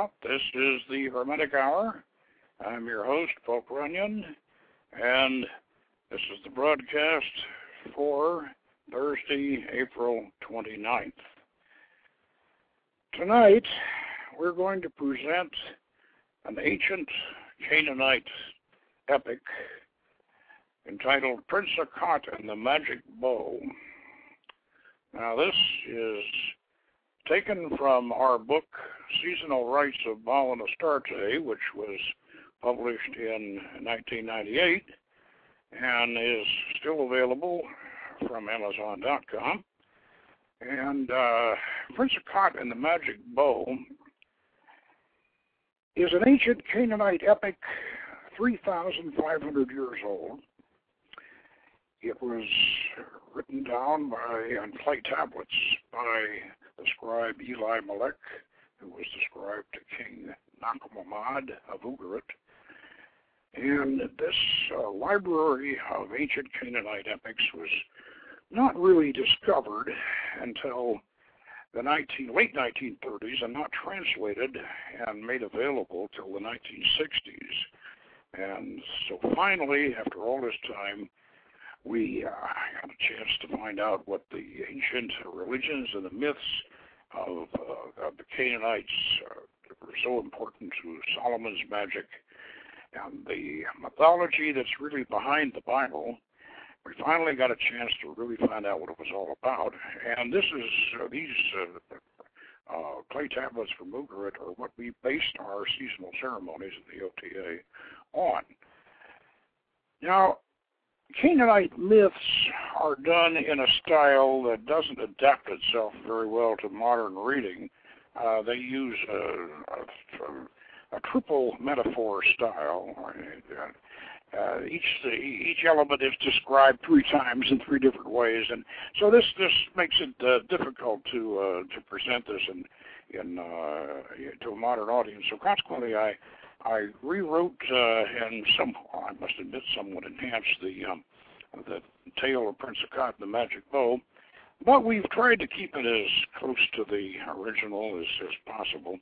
Well, this is the Hermetic Hour. I'm your host, Pope Runyon, and this is the broadcast for Thursday, April 29th. Tonight, we're going to present an ancient Canaanite epic entitled Prince Aqhat and the Magick Bow. Now, this is taken from our book, Seasonal Rites of Baal and Astarte, which was published in 1998 and is still available from Amazon.com. And Prince Aqhat and the Magick Bow is an ancient Canaanite epic, 3,500 years old. It was written down on clay tablets by the scribe Elimelech, who was the scribe to King Aqhat of Aqhat. And this library of ancient Canaanite epics was not really discovered until the late 1930s and not translated and made available till the 1960s. And so finally, after all this time, we had a chance to find out what the ancient religions and the myths of the Canaanites were so important to Solomon's magic and the mythology that's really behind the Bible. We finally got a chance to really find out what it was all about. And this is these clay tablets from Aqhat are what we based our seasonal ceremonies of the O.T.A. on. Now, Canaanite myths are done in a style that doesn't adapt itself very well to modern reading. They use a triple metaphor style. Each element is described 3 times in 3 different ways, and so this makes it difficult to present this to a modern audience. So consequently, I rewrote and I must admit, somewhat enhanced the tale of Prince Aqhat and the Magick Bow, but we've tried to keep it as close to the original as possible.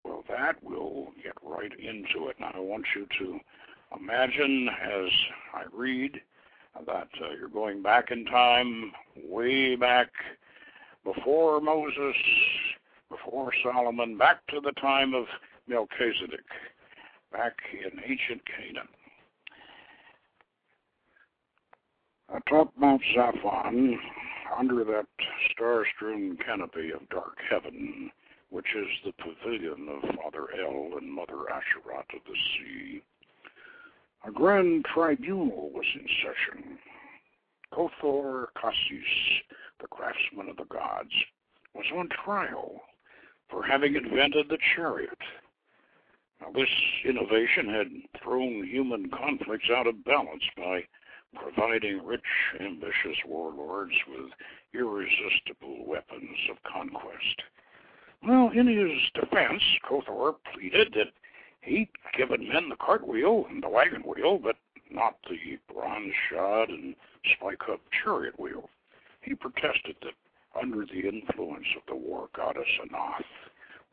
Well, that we'll get right into it. Now, I want you to imagine as I read that you're going back in time, way back before Moses, before Solomon, back to the time of Melchizedek, back in ancient Canaan. Atop Mount Zaphon, under that star-strewn canopy of dark heaven, which is the pavilion of Father El and Mother Asherat of the sea, a grand tribunal was in session. Kothor Kassis, the craftsman of the gods, was on trial for having invented the chariot. Now, this innovation had thrown human conflicts out of balance by providing rich, ambitious warlords with irresistible weapons of conquest. Well, in his defense, Kothor pleaded that he'd given men the cartwheel and the wagon wheel, but not the bronze-shod and spike-up chariot wheel. He protested that under the influence of the war goddess Anath,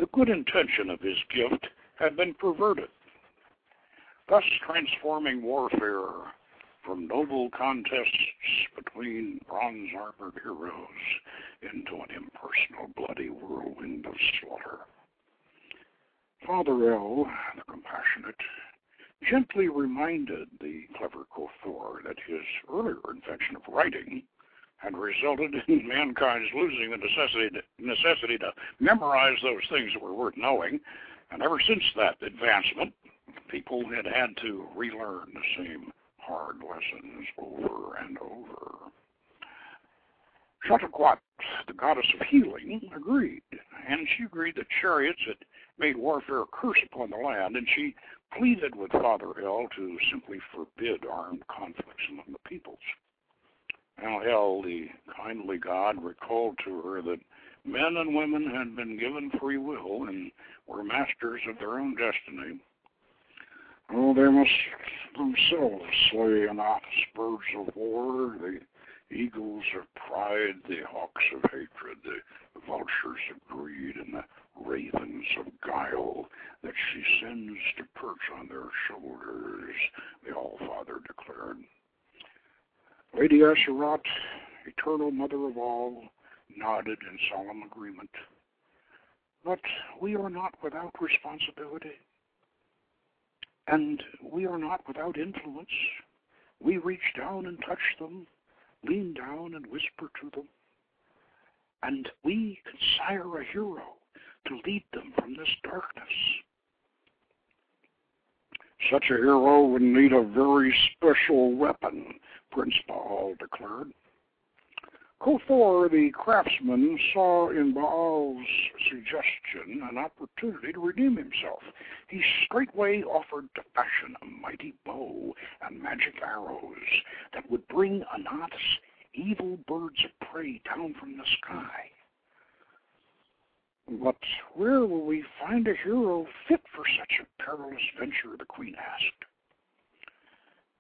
the good intention of his gift had been perverted, thus transforming warfare from noble contests between bronze-armored heroes into an impersonal, bloody whirlwind of slaughter. Father El, the compassionate, gently reminded the clever Kothor that his earlier invention of writing had resulted in mankind's losing the necessity to memorize those things that were worth knowing, and ever since that advancement, people had had to relearn the same hard lessons over and over. Aqhat, the goddess of healing, agreed, and she agreed that chariots had made warfare a curse upon the land, and she pleaded with Father El to simply forbid armed conflicts among the peoples. Now El, the kindly god, recalled to her that men and women had been given free will and were masters of their own destiny. Oh, they must themselves slay Anath's birds of war, the eagles of pride, the hawks of hatred, the vultures of greed, and the ravens of guile that she sends to perch on their shoulders, the All-Father declared. Lady Asherat, eternal mother of all, nodded in solemn agreement. But we are not without responsibility, and we are not without influence. We reach down and touch them, lean down and whisper to them, and we can sire a hero to lead them from this darkness. Such a hero would need a very special weapon, Prince Baal declared. Kothor, the craftsman, saw in Baal's suggestion an opportunity to redeem himself. He straightway offered to fashion a mighty bow and magic arrows that would bring Anath's evil birds of prey down from the sky. But where will we find a hero fit for such a perilous venture, the queen asked.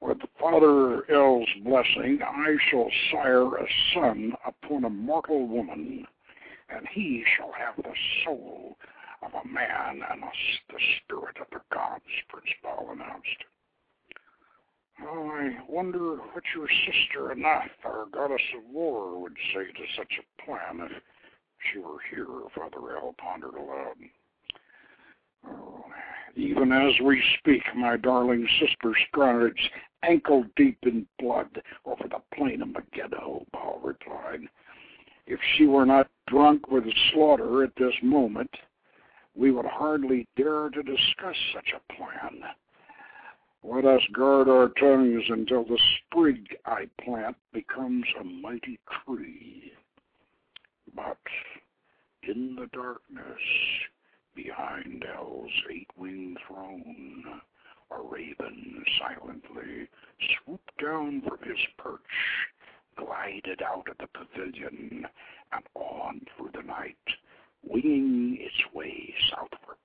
With Father El's blessing, I shall sire a son upon a mortal woman, and he shall have the soul of a man and the spirit of the gods, Prince Baal announced. Oh, I wonder what your sister Anath, our goddess of war, would say to such a plan if she were here, Father El pondered aloud. Oh, even as we speak, my darling sister strides ankle-deep in blood over the plain of Megiddo, Baal replied. If she were not drunk with slaughter at this moment, we would hardly dare to discuss such a plan. Let us guard our tongues until the sprig I plant becomes a mighty tree. But in the darkness, behind El's 8-winged throne, a raven silently swooped down from his perch, glided out of the pavilion, and on through the night, winging its way southward.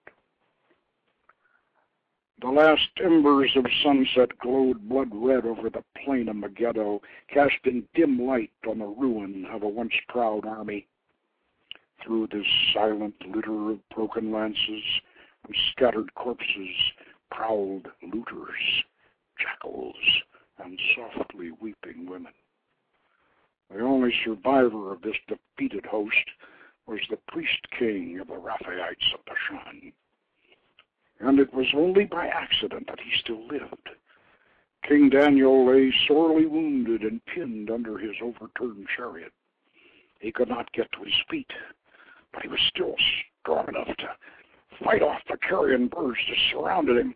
The last embers of sunset glowed blood-red over the plain of Megiddo, casting dim light on the ruin of a once proud army. Through this silent litter of broken lances and scattered corpses prowled looters, jackals, and softly weeping women. The only survivor of this defeated host was the priest-king of the Raphaites of Bashan. And it was only by accident that he still lived. King Daniel lay sorely wounded and pinned under his overturned chariot. He could not get to his feet, but he was still strong enough to fight off the carrion birds that surrounded him.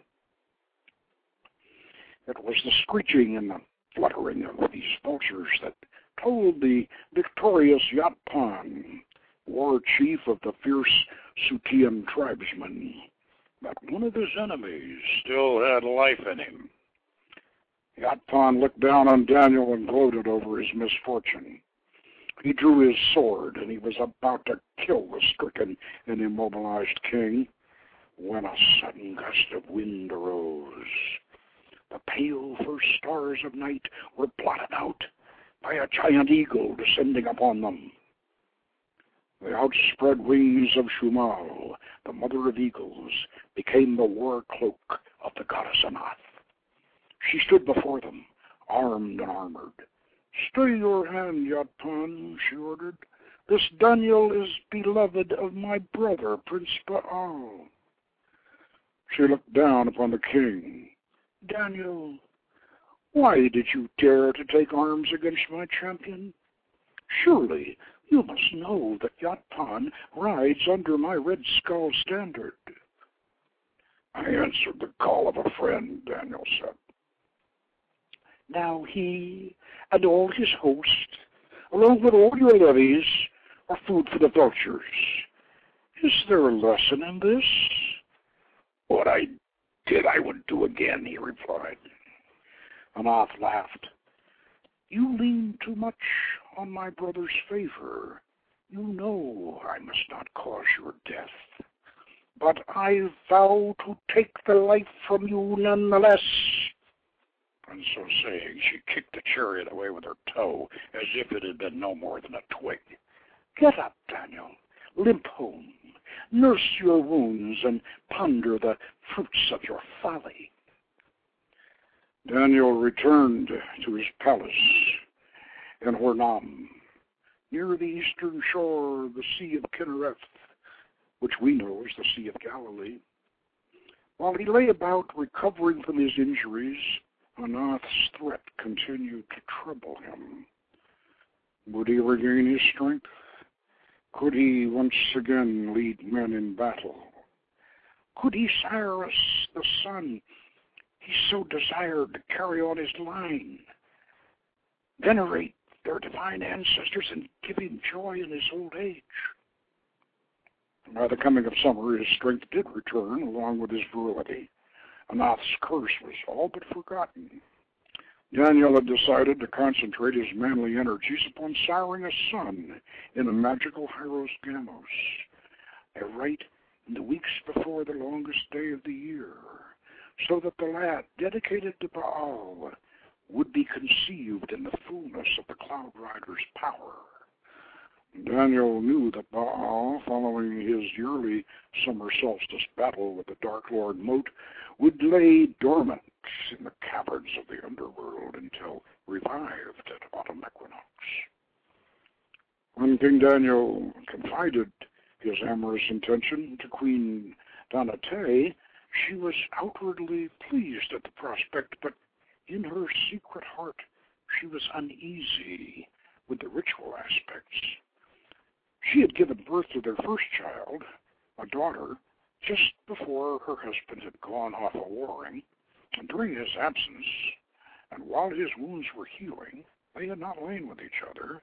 It was the screeching and the fluttering of these vultures that told the victorious Yatpan, war chief of the fierce Sutian tribesmen, that one of his enemies still had life in him. Yatpan looked down on Daniel and gloated over his misfortune. He drew his sword, and he was about to kill the stricken and immobilized king when a sudden gust of wind arose. The pale first stars of night were blotted out by a giant eagle descending upon them. The outspread wings of Shumal, the mother of eagles, became the war cloak of the goddess Anath. She stood before them, armed and armored. "Stay your hand, Yatpan," she ordered. "This Daniel is beloved of my brother, Prince Baal." She looked down upon the king. "Daniel, why did you dare to take arms against my champion? Surely you must know that Yatpan rides under my red skull standard." "I answered the call of a friend," Daniel said. "Now he and all his host, along with all your levies, are food for the vultures. Is there a lesson in this?" "What I did I would do again," he replied. Anath laughed. "You lean too much on my brother's favor. You know I must not cause your death. But I vow to take the life from you nonetheless." And so saying, she kicked the chariot away with her toe, as if it had been no more than a twig. "Get up, Daniel. Limp home. nurse your wounds and ponder the fruits of your folly. Daniel returned to his palace in Runyon, near the eastern shore of the Sea of Canaanite, which we know as the Sea of Galilee. While he lay about recovering from his injuries, Anath's threat continued to trouble him. Would he regain his strength? Could he once again lead men in battle? Could he sire us the son he so desired to carry on his line, venerate their divine ancestors, and give him joy in his old age? By the coming of summer, his strength did return, along with his virility. Anath's curse was all but forgotten. Daniel had decided to concentrate his manly energies upon siring a son in the magical Hyros Gamos, a rite in the weeks before the longest day of the year, so that the lad dedicated to Baal would be conceived in the fullness of the Cloud Rider's power. Daniel knew that Baal, following his yearly summer solstice battle with the Dark Lord Mot, would lay dormant in the caverns of the underworld until revived at autumn equinox. When King Daniel confided his amorous intention to Queen Anath, she was outwardly pleased at the prospect, but in her secret heart she was uneasy with the ritual aspects. She had given birth to their first child, a daughter, just before her husband had gone off a-warring, and during his absence, and while his wounds were healing, they had not lain with each other,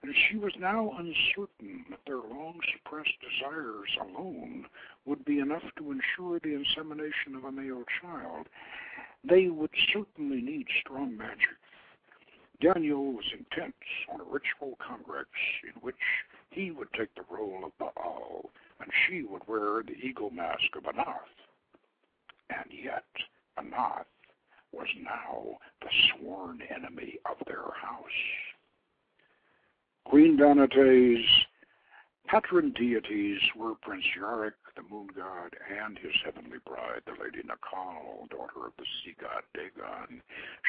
and she was now uncertain that their long-suppressed desires alone would be enough to ensure the insemination of a male child. They would certainly need strong magic. Daniel was intent on a ritual congress in which he would take the role of Baal, and she would wear the eagle mask of Anath. And yet, Anath was now the sworn enemy of their house. Queen Anath's patron deities were Prince Yarek, the moon god, and his heavenly bride, the Lady Nakal, daughter of the sea god Dagon.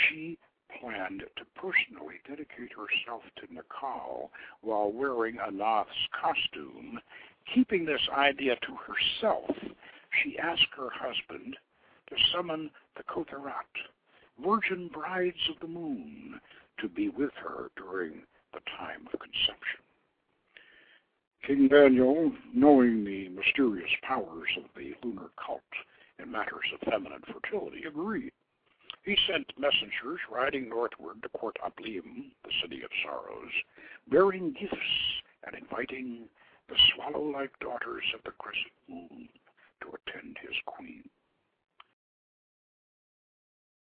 She planned to personally dedicate herself to Nakal while wearing Anath's costume. Keeping this idea to herself, she asked her husband to summon the Kotharat, virgin brides of the moon, to be with her during the time of conception. King Daniel, knowing the mysterious powers of the lunar cult in matters of feminine fertility, agreed. He sent messengers riding northward to court Ablim, the city of sorrows, bearing gifts and inviting the swallow-like daughters of the crescent